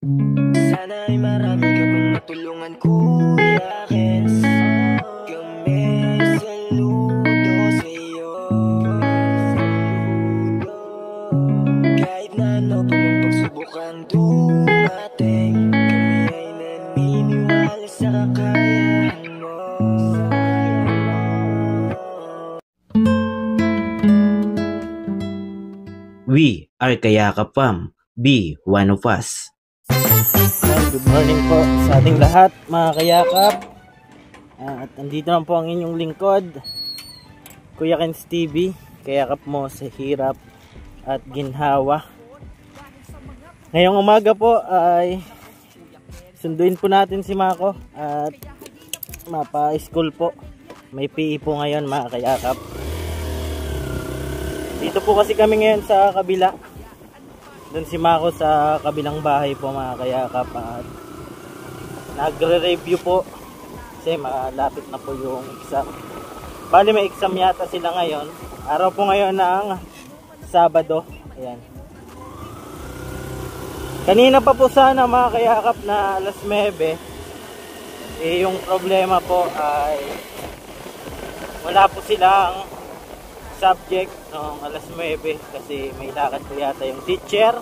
Sana ay marami ka pang matulungan, Kuya Kens. Kami saludo sa'yo. Kahit na ano pa mang pagsubukang dumating, kami ay naniniwala sa kakayahan mo. We are Kayakap Fam. Be one of us. Good morning po sa ating lahat, mga kayakap. At andito lang po ang inyong lingkod, Kuya Kens TV. Kayakap mo sa hirap at ginhawa. Ngayong umaga po ay sunduin po natin si Mako at mapa-school po. May PE po ngayon, mga kayakap. Dito po kasi kami ngayon sa kabila. Doon si Mako sa kabilang bahay po, mga kayakap, at nagre-review po kasi malapit na po yung exam. Bali may exam yata sila ngayon. Araw po ngayon ng Sabado. Ayan. Kanina pa po sana, mga kayakap, na alas 9. Yung problema po ay wala po silang subject noong alas 9 kasi may lakad po yata yung teacher.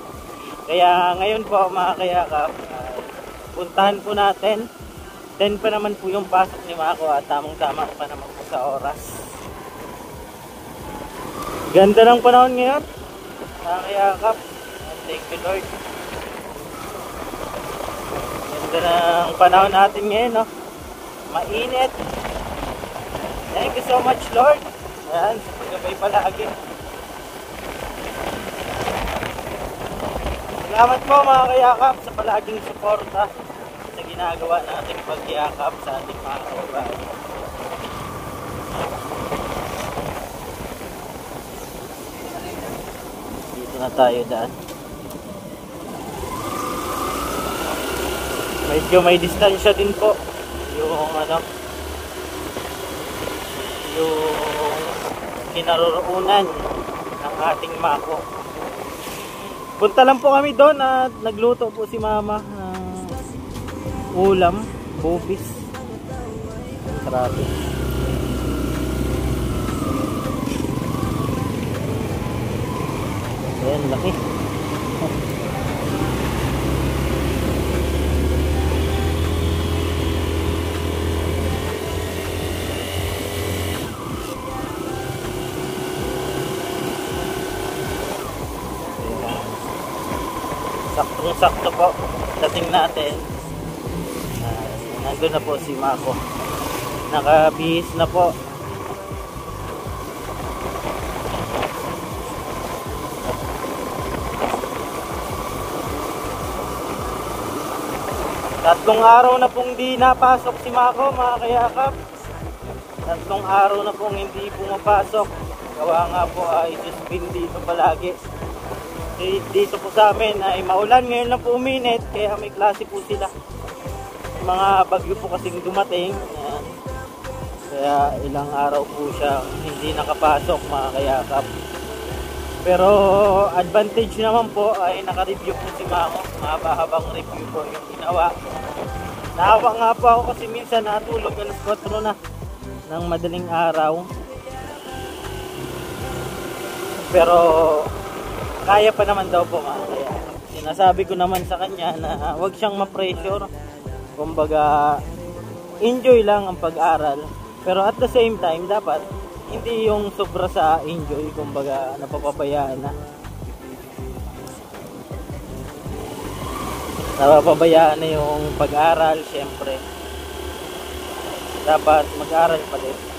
Kaya ngayon po, mga kayakap, puntahan po natin. 10 pa naman po yung pasok ni Mako at tamang tama pa naman po sa oras. Ganda ng panahon ngayon, mga kayakap. Thank you, Lord. Ganda ng panahon natin ngayon, no? Mainit. Thank you so much, Lord. Ayan, pagabay palagi. Salamat po, mga kayakap, sa palaging suporta sa ginagawa nating pagyakap sa ating mga kababayan. Dito na tayo daan. Medyo may distansya din po yung yung kinaroroonan ng ating Mako. Punta lang po kami doon at nagluto po si Mama ng ulam, bupis. Sarap. Ayan, laki. Saktong-sakto po dating natin. Nandun na po si Mako. Nakabihis na po. Tatlong araw na pong di napasok si Mako, mga kayakap. Tatlong araw na pong hindi pumapasok. Gawa nga po ay suspend dito palagi. Dito po sa amin ay maulan, ngayon na po uminit, kaya may klase po sila. Mga bagyo po kasing dumating. Ayan. Kaya ilang araw po siya hindi nakapasok, mga kayakap. Pero advantage naman po ay naka-review po si Mako. Mahaba-habang review po yung ginawa. Nahawa nga po ako kasi minsan natulog alas 4 na ng madaling araw. Pero kaya pa naman daw po, mga kayakap. Sinasabi ko naman sa kanya na huwag siyang ma-pressure. Kumbaga, enjoy lang ang pag-aral. Pero at the same time, dapat hindi yung sobra sa enjoy. Kumbaga, napapabayaan na. Napapabayaan na yung pag-aral, syempre. Dapat mag-aral pa din.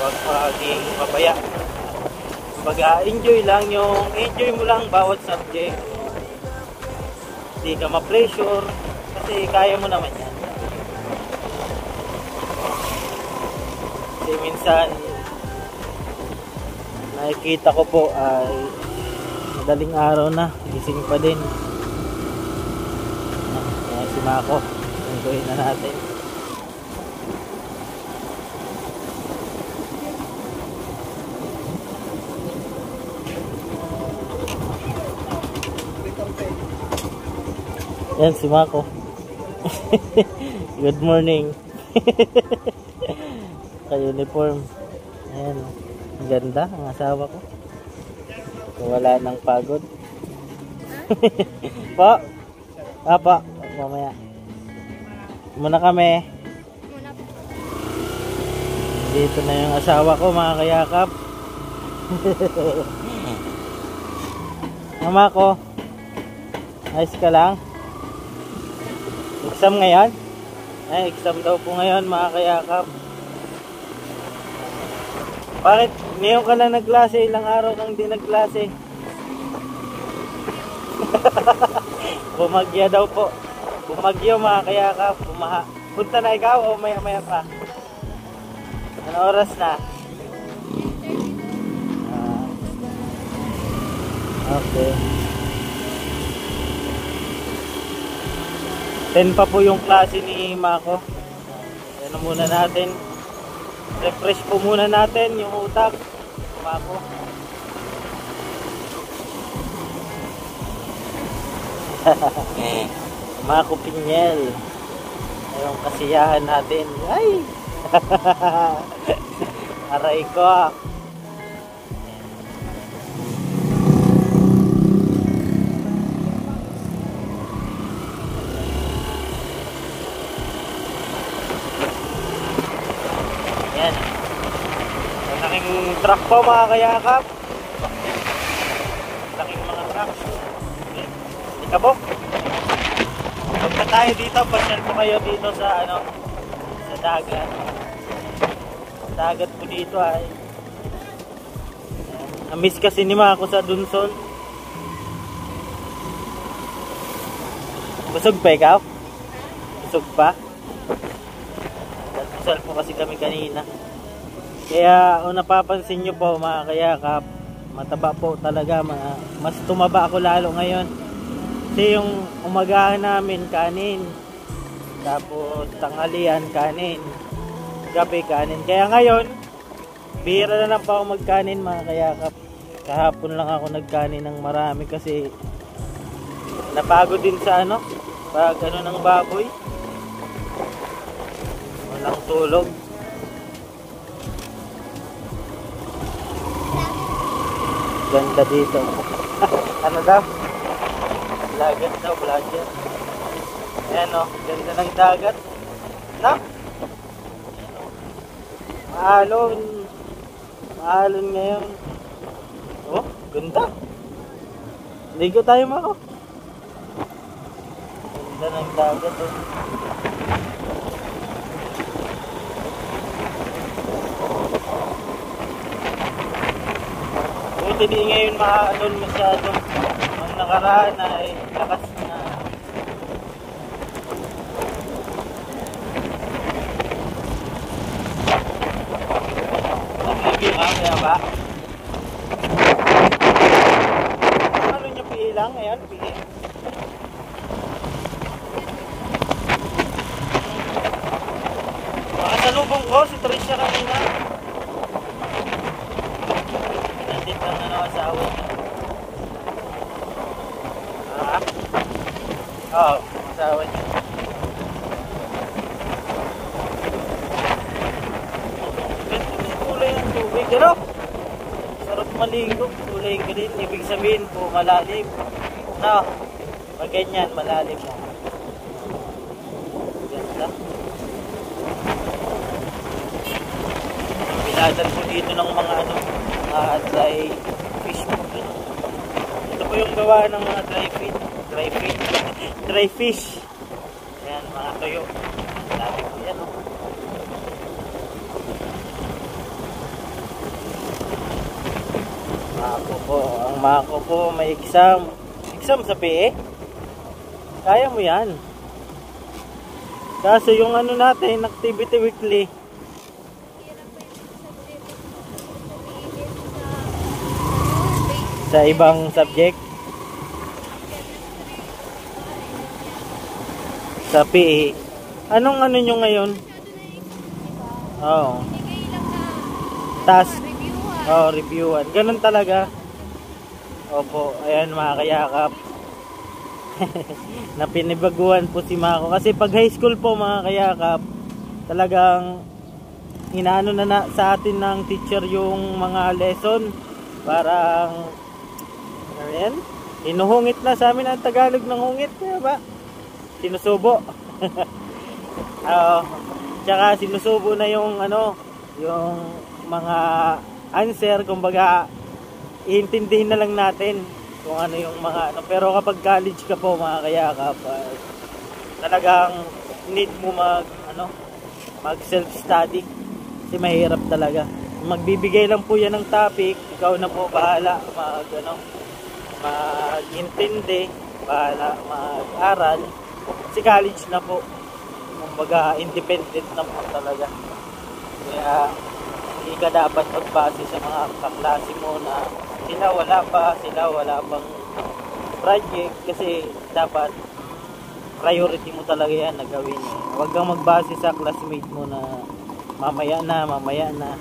Huwag maging pabaya. Pag-enjoy lang yung enjoy mo lang bawat subject. Hindi ka ma-pressure kasi kaya mo naman yan. Kasi minsan nakikita ko po ay madaling araw na, gising pa din. Kaya si Mako, enjoy na natin. Yan si Mako. Good morning. Ka-uniform. Ayan. Ang ganda ang asawa ko. Wala nang pagod. Po. Papa. Mamaya. Muna kami. Dito na yung asawa ko, mga kayakap. Mama ko. Ayos ka lang? Exam ngayon? Ay, exam daw po ngayon, mga kayakap. Bakit? Ngayon ka lang nagklase, ilang araw kang di nagklase. Bumagya daw po. Bumagyo, mga kayakap. Bumaha. Punta na ikaw o maya-maya pa? Ano oras na? Okay. 10 pa po yung klase ni Mako. Ano muna natin? Refresh po muna natin yung utak. Mako. Mako Pinyel. Yung kasiyahan natin. Ay! Aray ko. Yan. Malaking truck po, mga kayakap. Malaking mga truck. Ikabok. Pagka tayo dito, pasyal po kayo dito sa ano, sa dagat. Dagat po dito ay. Na-miss kasi ni Mako sa Dunson. Busog pa ikaw? Busog pa? Nagpusal po kasi kami kanina. Kaya kung napapansin nyo po, mga kayakap, mataba po talaga. Mas tumaba ako lalo ngayon. Kasi yung umagahan namin kanin. Tapos tanghalian kanin. Gabi kanin. Kaya ngayon, bihira na lang pa ako magkanin, mga kayakap. Kahapon lang ako nagkanin ng marami kasi napagod din sa ano, pag ano ng baboy. Walang tulog. Ganda dito. Ano daw? Lagat daw, vlogger. Ayan o, ganda ng dagat. Na? Maalon. Maalon ngayon. Oh, ganda. Ligo tayo, Mako. Ganda ng dagat oh. Buti di ngayon maalon masyado. Ang nakaraan ay lakas na. Nag-review ka, kaya ba? Ano nyo, PE lang? Ayan, PE. Makasalubong ko si Trisha kanina. Nandit lang na asawa niya. Oo, asawa niya. Kulay ng tubig, ano? Sarap maligo, kulay green. Ibig sabihin po, malalim. No, pag ganyan, malalim mo. Ganda. Pinadal po dito ng mga ano, mga dry fish po. Ito po yung gawa ng mga dry fish. Ayan, mga tuyo. Dami po yan, oh. Mako po, ang Mako po may exam. Exam sa PE? Kaya mo yan. Kaso yung ano natin, activity weekly. Sa ibang subject. Sa PE. Anong ano nyo ngayon? Oo. Task. Oh, reviewan. Ganun talaga. Opo, ayan mga kayakap. na pinibaguhan po si Mako. Kasi pag high school po mga kayakap, talagang inaano na sa atin ng teacher yung mga lesson. Parang ano yan? Inuhungit na sa amin ang Tagalog ng hungit, ba? Sinusubo. Tsaka sinusubo na yung ano, yung mga answer, kumbaga iintindihin na lang natin kung ano yung mga ano. Pero kapag college ka po mga kayakap, talagang need mo mag self study kasi mahirap talaga. Magbibigay lang po yan ng topic, ikaw na po bahala mag-intindi, bahala mag-aral. Si college na po, kumbaga independent na po talaga. Kaya hindi ka dapat magbase sa mga kaklase mo na sila wala pang project, kasi dapat priority mo talaga yan na gawin. Huwag kang magbase sa classmate mo na mamaya na.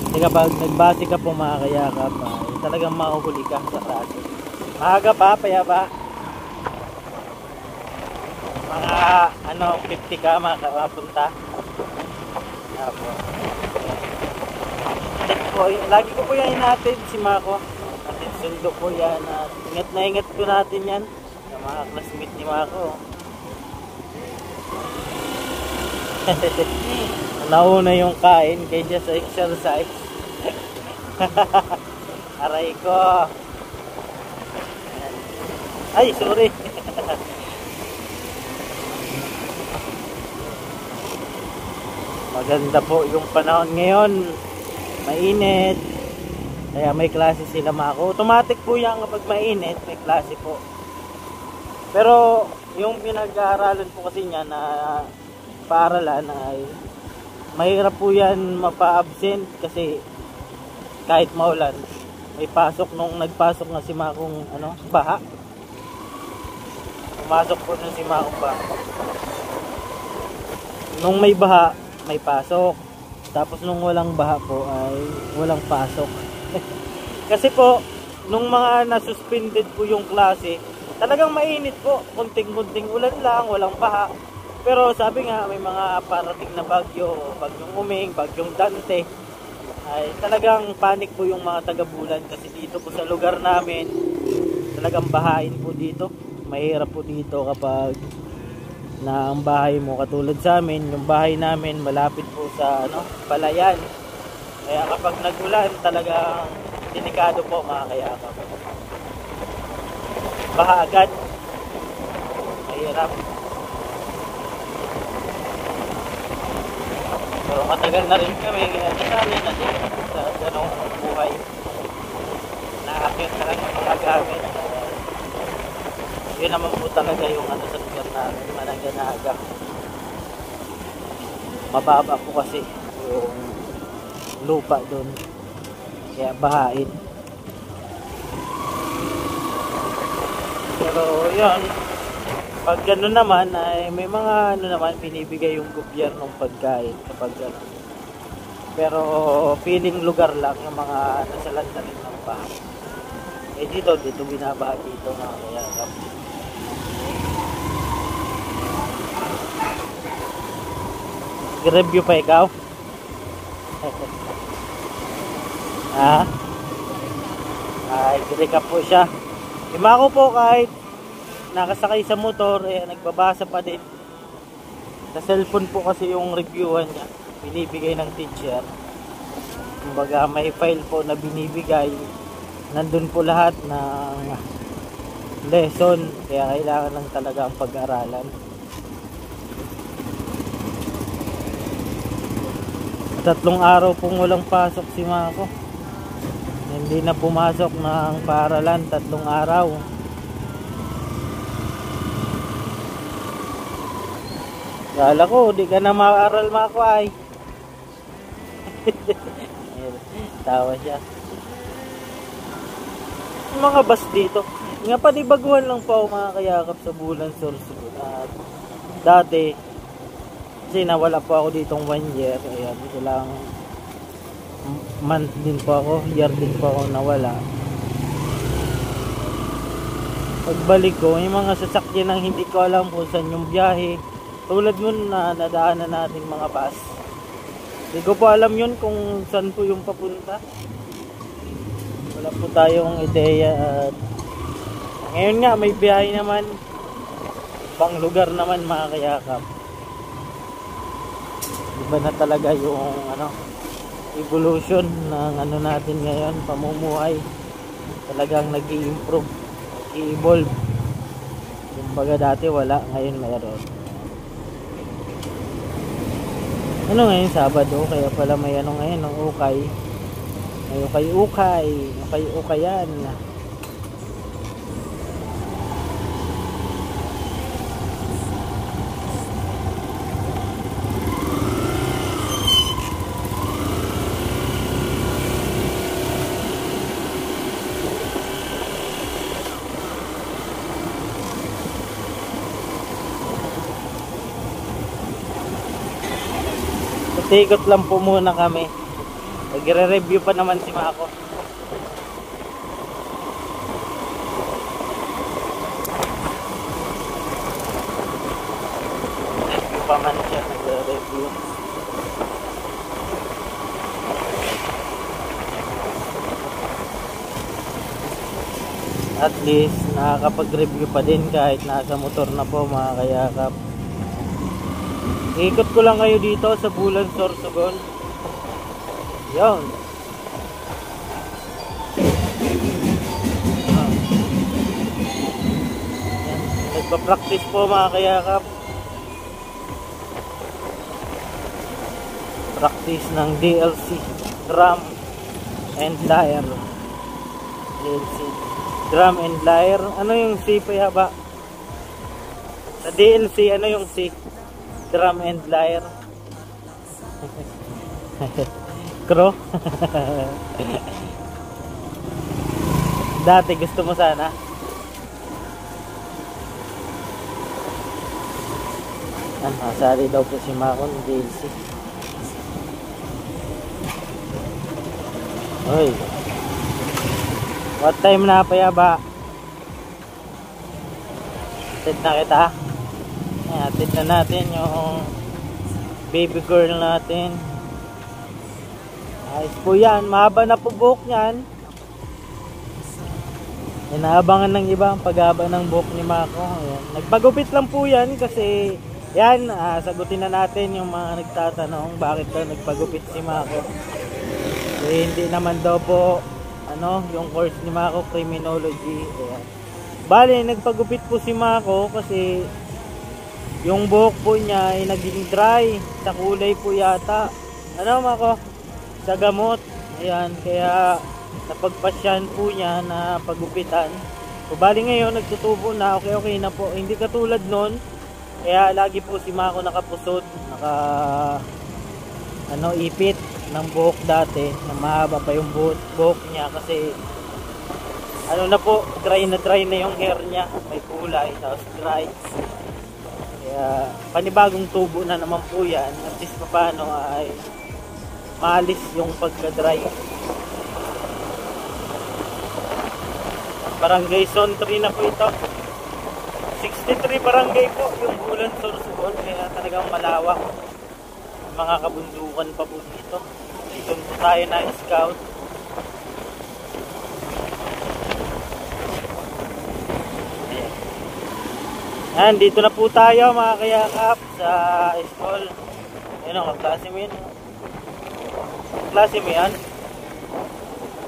Kasi kapag nagbase ka po mga kayakap, talagang mahuhuli ka sa klase. Maaga pa, payaba. Mga 50 ka makapunta. Lagi ko po yan hinatid si Mako. Atin sundo po yan. Ingat po natin yan sa mga classmate ni Mako. Nauna yung kain kaysa sa exercise. Aray ko. Ay, sorry. Maganda po yung panahon ngayon. Mainit. Kaya may klase sila Mako. Automatic po yan kapag mainit, may klase po. Pero yung pinag-aaralan po kasi niya na paaralan ay mahirap po yan mapa-absent kasi kahit maulan may pasok. Nung nagpasok na si Makong baha, pumasok po na si Makong baha. Nung may baha may pasok, tapos nung walang baha po ay walang pasok. Kasi po nung mga nasuspended po yung klase, talagang mainit po, kunting-kunting ulan lang, walang baha. Pero sabi nga may mga parating na bagyong Uming, bagyong Dante, ay talagang panic po yung mga taga-Bulan. Kasi dito po sa lugar namin talagang bahain po dito. Mahirap po dito kapag na ang bahay mo, katulad sa amin, yung bahay namin malapit po sa palayan. Kaya kapag nag-ulan talagang delikado po mga kayakap. Baha agad. Mahirap. Pero matagal na rin kami nasanay na din sa ganong buhay. Nakakit na lang yung mga gamit. Yun naman po talaga yung sa lugar namin, Mananganaga. Mababa po kasi yung lupa doon. Kaya bahain. Pero yun, pag gano'n naman ay may mga naman binibigay yung gobyernong pagkain kapag gano'n. Pero feeling lugar lang yung mga nasalanta rin ng bahay. Dito binabaha dito mga kayakap. Review pa ikaw? Ay, recap po siya. Ima ko po kahit nakasakay sa motor, nagbabasa pa din. Sa cellphone po kasi yung reviewan niya, binibigay ng teacher. Kumbaga may file po na binibigay. Nandun po lahat ng lesson, kaya kailangan lang talaga ang pag-aralan. Tatlong araw pong walang pasok si Mako. Hindi na pumasok ng paaralan, 3 araw. Kala ko, di ka na maaral Mako ay. Tawa siya. Yung mga bus dito, nga pa di baguhan lang po ako mga kayakap sa Bulan Sorsogon. At dati, kasi nawala po ako ditong 1 year. Ayan, dito lang month din po ako, year din po ako nawala. pagbalik ko, yung mga sasakyan ng hindi ko alam kung saan yung biyahe. Tulad nun na nadaanan natin mga bus. Hindi ko pa alam yun kung saan po yung papunta. Wala po tayong ideya at ngayon nga may biyahe naman. Ibang lugar naman mga kayakap. Iba na talaga yung evolution ng natin ngayon, pamumuhay. Talagang nag-i-improve, nag-i-evolve. Kumbaga dati wala, ngayon mayroon. Ano ngayon, Sabado, kaya pala may ngayon, ng ukay. May ukay-ukayan. Tikot lang po muna kami. Nagre-review pa naman si Mako. Review pa man siya, nagre-review. At least nakakapag-review pa din kahit nasa motor na po mga kayakap. Ikot ko lang kayo dito sa Bulan, Sorsogon. Yan. Nagpa-practice po mga kayakap. Practice ng DLC, drum and lyre. DLC, drum and lyre. Ano yung C pa yaba? Sa DLC, ano yung C? Drum and lyre. Crow. Dati gusto mo sana. Sali daw po si Mako ng DLC. Hoy. What time na pa yaba? Set na kita. Hatid na natin yung baby girl natin. Ayos po yan. Mahaba na po buhok niyan. Inaabangan ng iba ang paghaba ng buhok ni Mako. Ayan. Nagpagupit lang po yan kasi yan, sagutin na natin yung mga nagtatanong bakit daw nagpagupit si Mako. Hindi naman daw po yung course ni Mako, criminology. Ayan. Bale, nagpagupit po si Mako kasi yung buhok po niya ay naging dry sa kulay po yata. Mako? Sa gamot. Ayan, kaya napagpasyan po niya na pagupitan. So, bali ngayon, nagtutubo na. Okay na po. Hindi katulad nun. Kaya lagi po si Mako nakapusot. Ipit ng buhok dati. Na mahaba pa yung buhok niya kasi dry na yung hair niya. May kulay, tapos dry. Kaya panibagong tubo na naman po yan. At least paano ay maalis yung pagka-dry. Barangay Zone 3 na po ito. 63 barangay po yung Bulan, Sorsogon. Kaya talagang malawak. Mga kabundukan pa po dito. Doon po tayo na scout. Ayan, dito na po tayo mga kayakap sa school. Ayun o, kaklase mo yun. Kaklase mo yan?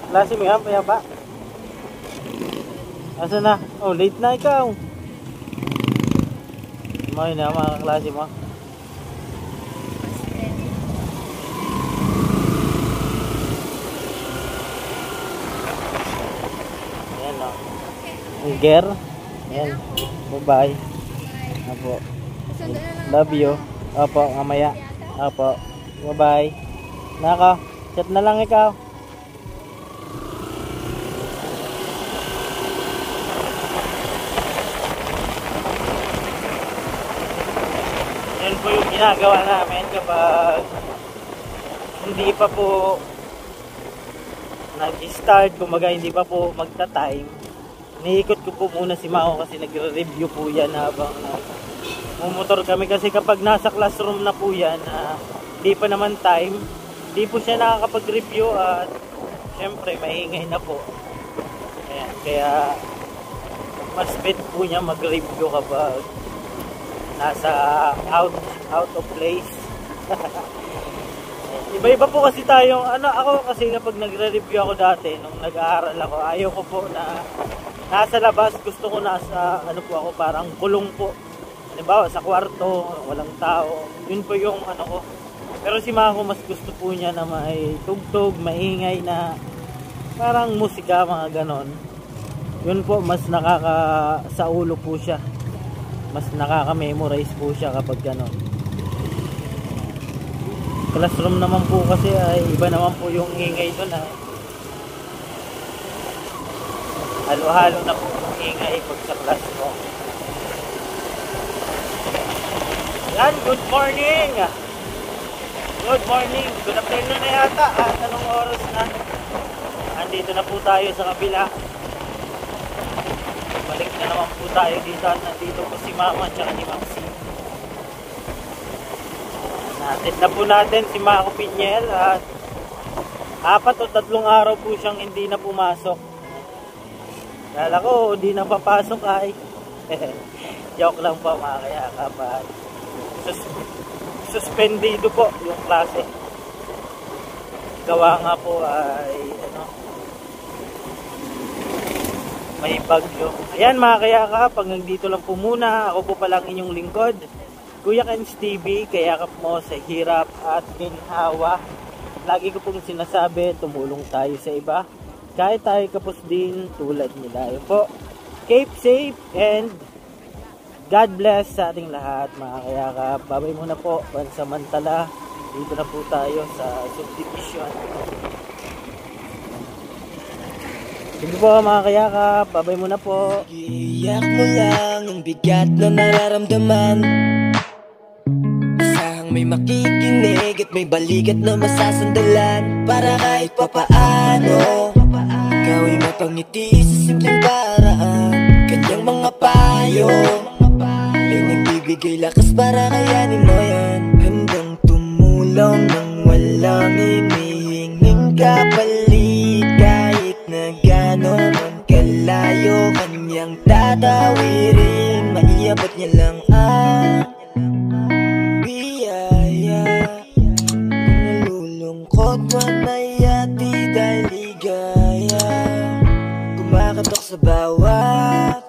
Kaklase mo yan, paya ba? Asa na? Oh, late na ikaw. Mga na mga kaklase mo. Ayan o. Ger. Ayan. Bye-bye. Apo. Love you. Opo, mamaya. Opo. Bye-bye. Nako, chat na lang ikaw. Yan po yung ginagawa namin kapag hindi pa po nag-start, kumaga hindi pa po magta-time. Niikot ko po muna si Mako kasi nagre-review po yan habang mumotor kami. Kasi kapag nasa classroom na po yan, di pa naman time, di po siya nakakapag-review at syempre maingay na po. Ayan, kaya mas bet po niya mag-review kapag nasa out of place. Iba-iba po kasi tayong ako kasi kapag nagre-review ako dati nung nag-aaral ako, ayaw ko po na nasa labas. Gusto ko nasa po ako, parang kulong po. Halimbawa sa kwarto, walang tao. Yun po yung ko. Pero si Mako mas gusto po niya na may tugtog, maingay na parang musika, mga ganon. Yun po, mas sa ulo po siya. Mas nakaka-memorize po siya kapag ganon. Classroom naman po kasi ay iba naman po yung ingay doon. Halo-halo na po yung ingay pag sa classroom. Yan, good morning! Good morning! Good afternoon na yata. Anong oras na? Andito na po tayo sa kabila. Balik na naman po tayo dito. Nandito po si Mama at ni Maxi. Natin na po natin si Mako Pinyel at 4 o 3 araw po siyang hindi na pumasok. Kala ko hindi na papasok ay joke lang po, mga kayakap. Suspendido po yung klase. Gawa nga po ay may bagyo. Ayan, mga kayakap, hanggang dito lang po muna. Ako po palang inyong lingkod, Kuya Ken's TV. Kayakap mo sa hirap at ginhawa. Lagi ko pong sinasabi, tumulong tayo sa iba kahit tayo kapos din tulad nila. Yun po, keep safe and God bless sa ating lahat, mga kayakap. Babay muna po, pansamantala. Dito na po tayo sa subdivision. Sige po, mga kayakap, babay muna po. Iyak mo lang ang bigat na nararamdaman. Asahang may makikinig at may balikat na masasandalan. Para kahit papaano ikaw ay mapangiti sa simpleng paraan. Kanyang mga payo ay nagbibigay lakas para kayanin mo yan. Handang tumulong nang walang hinihinging kapalit. Kahit na gano'n man kalayo kanyang tatawirin, maiabot niya lang ang biyaya. Kung nalulungkot man may ati dahil ligaya, kumakatok sa bawat